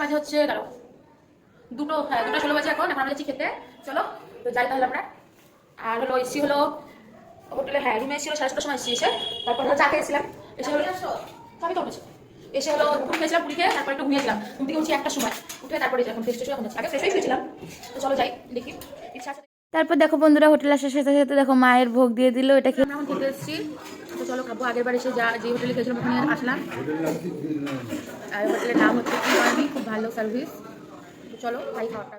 বাজে হচ্ছে গেল দুটো, হ্যাঁ 2:16 বাজে। এখন আমরা যাচ্ছি খেতে, চলো তো যাই তাহলে আমরা। আর হলো এসি হলো হোটেলে, হ্যাঁ রুমে এসেছিল 7:30টার সময় এসছি, এসে তারপর হলো চা খেয়েছিলাম, এসে হলো আমি তো উঠেছি, এসে হলো পুরি খেয়েছিলাম, পুরি খেয়ে তারপর একটু ঘুমিয়েছিলাম, ঘুম থেকে উঠছি 1টার সময়, উঠে তারপরে এখন ফ্রেশ ট্রেশ এখন যাচ্ছি, আগে ফ্রেশ হয়ে শুয়েছিলাম। তো চলো যাই দেখি, ইচ্ছা আছে। তারপর দেখো বন্ধুরা, হোটেল আসার সাথে সাথে দেখো মায়ের ভোগ দিয়ে দিল, এটা আমরা এখন খেতে এসেছি। তো চলো খাবো, আগের বার এসে যে হোটেলে খেয়েছিলাম ওখানে আসলাম, আর হোটেলের নাম হচ্ছে কি, খুব ভালো সার্ভিস। তো চলো খাই খাওয়াটা।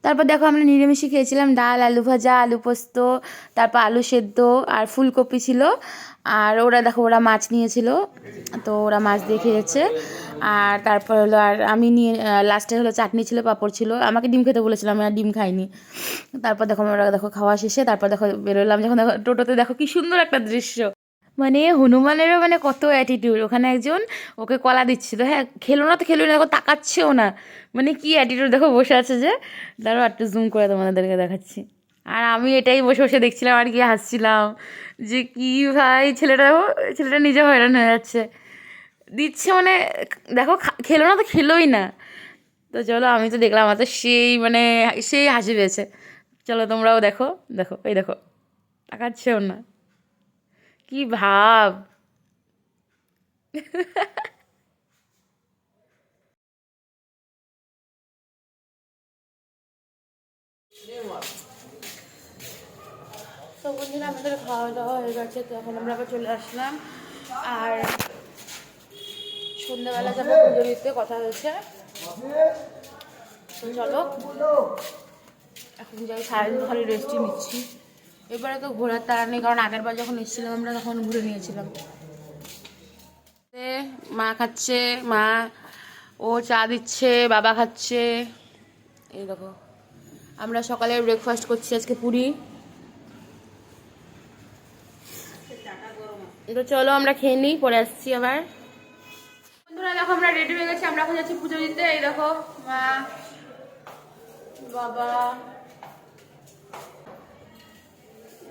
তারপর দেখো আমরা নিরামিষই খেয়েছিলাম, ডাল, আলু ভাজা, আলু পোস্ত, তারপর আলু সেদ্ধ আর ফুলকপি ছিল। আর ওরা দেখো ওরা মাছ নিয়েছিল, তো ওরা মাছ দিয়ে খেয়েছে। আর তারপর হলো আর আমি নিয়ে লাস্টে হলো চাটনি ছিল, পাঁপড় ছিল। আমাকে ডিম খেতে বলেছিলাম, আমি আর ডিম খাইনি। তারপর দেখো ওরা দেখো খাওয়া শেষে তারপর দেখো বেরোলাম, যখন দেখো টোটোতে দেখো কি সুন্দর একটা দৃশ্য, মানে হনুমানেরও মানে কত অ্যাটিটিউড। ওখানে একজন ওকে কলা দিচ্ছিল, হ্যাঁ খেলো না তো খেলো না, দেখো তাকাচ্ছেও না, মানে কি অ্যাটিটিউড দেখো বসে আছে যে। দাঁড়াও একটু জুম করে তোমাদেরকে দেখাচ্ছি। আর আমি এটাই বসে বসে দেখছিলাম আর কি হাসছিলাম যে কি ভাই ছেলেটা, দেখো ছেলেটা নিজে হয়রান হয়ে যাচ্ছে, দিচ্ছে মানে দেখো খেলো না তো খেলোই না। তো চলো আমি তো দেখলাম, আমার তো সেই মানে সেই হাসি পেয়েছে। চলো তোমরাও দেখো, দেখো এই দেখো তাকাচ্ছেও না, কি ভাব। তো বন্ধুরা আমাদের খাওয়া দাওয়া হয়ে গেছে, তো এখন আমরা আবার চলে আসলাম। আর সন্ধ্যাবেলা যাবো পুজো দিতে, কথা হয়েছে। তো চলো এখন যাই, সারাদিন খালি রেস্টই নিচ্ছি। এবারে তো ঘোরার তাড়া নেই, কারণ আগের বার যখন এসেছিলাম আমরা তখন ঘুরে নিয়েছিলাম। মা খাচ্ছে, মা ও চা দিচ্ছে, বাবা খাচ্ছে। এই দেখো আমরা সকালে ব্রেকফাস্ট করছি আজকে পুরি। তো চলো আমরা খেয়ে নিই, পরে আসছি আবার। বন্ধুরা দেখো আমরা রেডি হয়ে গেছি, আমরা এখন যাচ্ছি পুজো দিতে। এই দেখো মা, বাবা,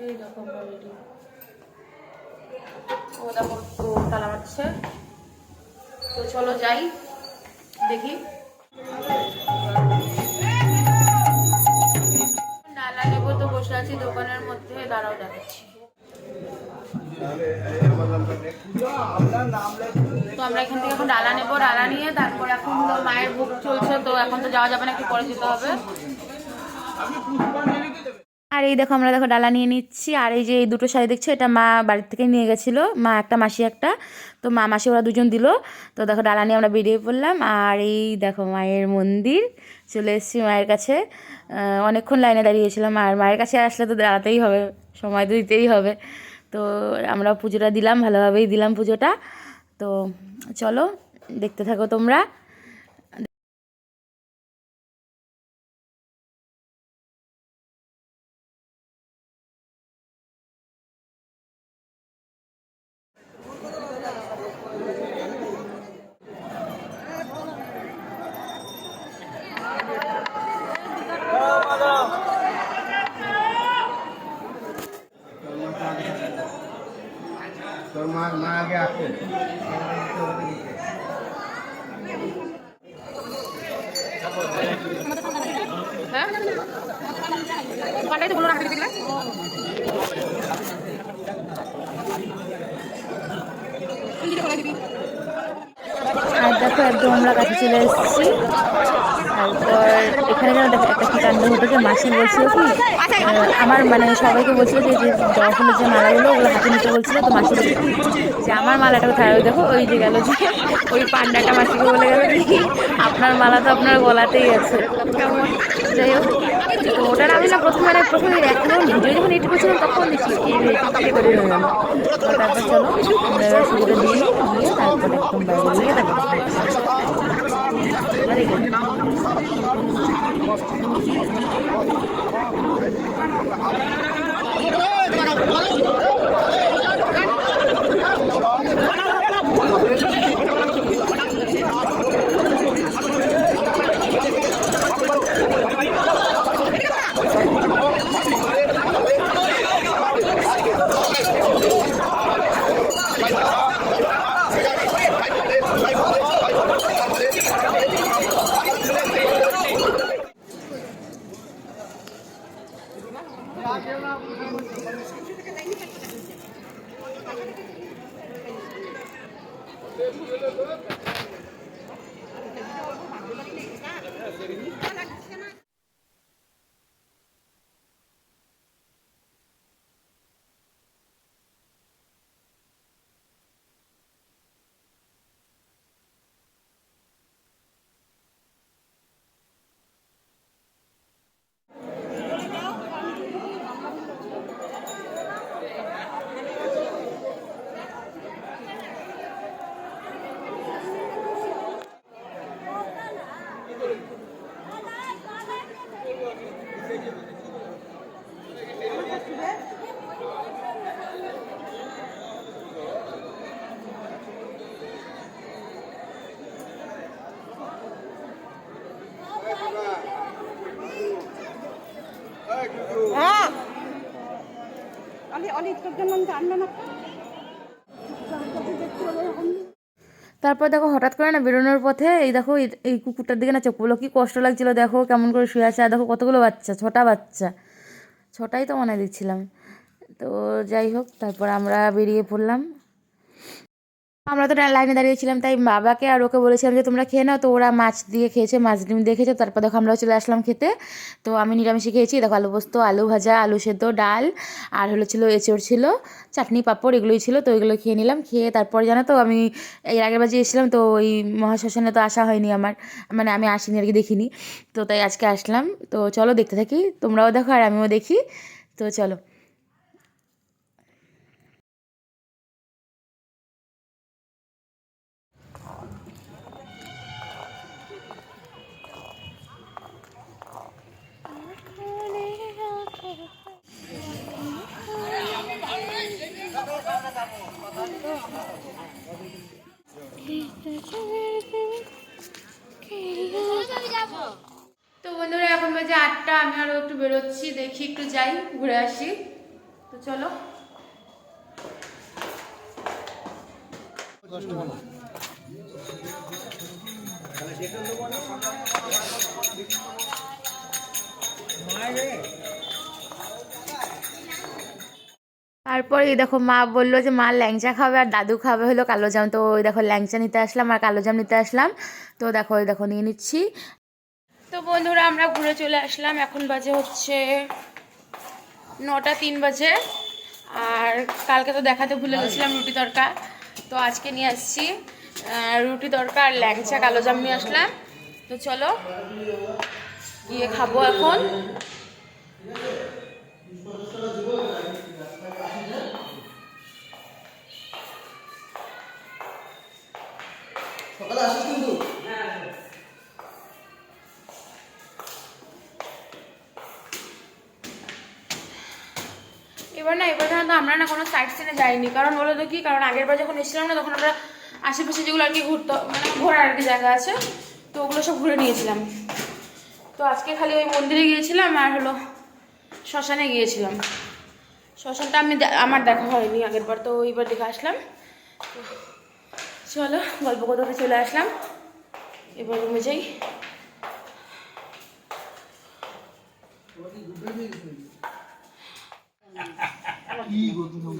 এই দেখো আমরা রেডি। ও দেখো তো তালা মারছে, তো চলো যাই দেখি। ডালা নেবো, তো বসে আছি দোকানের মধ্যে, দাঁড়াও দেখাচ্ছি। তো আমরা এখান থেকে এখন ডালা নেবো, ডালা নিয়ে তারপর এখন হলো মায়ের ভোগ চলছে, তো এখন তো যাওয়া যাবে না, একটু পরে যেতে হবে। আর এই দেখো আমরা দেখো ডালা নিয়ে নিচ্ছি। আর এই যে এই দুটো শাড়ি দেখছো, এটা মা বাড়ির থেকে নিয়ে গেছিলো, মা একটা মাসি একটা, তো মা মাসি ওরা দুজন দিল। তো দেখো ডালা নিয়ে আমরা বেরিয়ে পড়লাম। আর এই দেখো মায়ের মন্দির, চলে এসেছি মায়ের কাছে। অনেকক্ষণ লাইনে দাঁড়িয়েছিলাম, আর মায়ের কাছে আসলে তো দাঁড়াতেই হবে, সময় তো দিতেই হবে। তো আমরা পুজোটা দিলাম, ভালোভাবেই দিলাম পুজোটা। তো চলো দেখতে থাকো তোমরা। তোর মা আগে আসে হ্যাঁ দোকানটাই তো বলো না, দিলে আর দেখো একদম আমরা কাছে চলে এসেছি। তারপর এখানে যেন দেখো একটা কি কাণ্ড ঘটেছে, মাসি বলছিল কি আমার মানে সবাইকে বলছিল যে জবা ফুলের যে মালাগুলো ওগুলো হাতে নিতে বলছিল। তো মাসি বলছে যে আমার মালাটা কোথায়, ওই দেখো ওই যে গেল, যে ওই পান্ডাটা মাসিকে বলে গেল কি আপনার মালা তো আপনার গলাতেই আছে। যাই হোক, তো ওটা আমি না প্রথমে এখন ভিডিও যখন এডিট করছিলাম তখন দেখি এই করে হয়ে গেল। তারপর চলো শুরুটা দিয়ে তারপরে একদম বাইরে নিয়ে তারপর তারপর দেখো হঠাৎ করে না বেরোনোর পথে এই দেখো এই কুকুরটার দিকে না চোখগুলো কি কষ্ট লাগছিল, দেখো কেমন করে শুয়ে আছে। আর দেখো কতগুলো বাচ্চা, 6টা বাচ্চা, 6টাই তো মনে দিচ্ছিলাম। তো যাই হোক, তারপর আমরা বেরিয়ে পড়লাম। আমরা তো লাইনে দাঁড়িয়েছিলাম, তাই বাবাকে আর ওকে বলেছিলাম যে তোমরা খেয়ে নাও। তো ওরা মাছ দিয়ে খেয়েছে, মাছ ডিম দিয়ে খেয়েছে। তারপর দেখো আমরাও চলে আসলাম খেতে। তো আমি নিরামিষই খেয়েছি, দেখো আলু পোস্ত, আলু ভাজা, আলু সেদ্ধ, ডাল, আর ছিল এঁচড় ছিল, চাটনি পাঁপড়, এগুলোই ছিল। তো এগুলো খেয়ে নিলাম। খেয়ে তারপর জানো তো আমি এর আগের বাজে এসেছিলাম, তো ওই মহাশ্মশানে তো আসা হয়নি আমার, মানে আমি আসিনি আর কি, দেখিনি। তো তাই আজকে আসলাম। তো চলো দেখতে থাকি, তোমরাও দেখো আর আমিও দেখি। তো চলো। তো বন্ধুরা এখন বাজে 8টা, আমি আরও একটু বেরোচ্ছি, দেখি একটু যাই ঘুরে আসি। তো চলো। তারপরে এই দেখো মা বললো যে মা ল্যাংচা খাবে আর দাদু খাবে হলো কালো জাম। তো ওই দেখো ল্যাংচা নিতে আসলাম আর কালো জাম নিতে আসলাম। তো দেখো ওই দেখো নিয়ে নিচ্ছি। তো বন্ধুরা আমরা ঘুরে চলে আসলাম, এখন বাজে হচ্ছে 9টা 3 বাজে। আর কালকে তো দেখাতে ভুলে গেছিলাম রুটি তড়কা, তো আজকে নিয়ে আসছি রুটি তড়কা আর ল্যাংচা কালো জাম নিয়ে আসলাম। তো চলো গিয়ে খাবো এখন। সকালে আসিস কিন্তু। এবার না আমরা না কোনো সাইড সিনে যাইনি, কারণ বলো তো কি, কারণ আগের বার যখন এসেছিলাম না তখন আমরা আশেপাশে যেগুলো আর কি ঘুরতো, মানে ঘোরার আর কি জায়গা আছে, তো ওগুলো সব ঘুরে নিয়েছিলাম। তো আজকে খালি ওই মন্দিরে গিয়েছিলাম আর হলো শ্মশানে গিয়েছিলাম। শ্মশানটা আমার দেখা হয়নি আগের বার, তো এইবার দেখে আসলাম। চলো গল্প করতে চলে আসলাম, এবার রুমে যাই। কি গো তুমি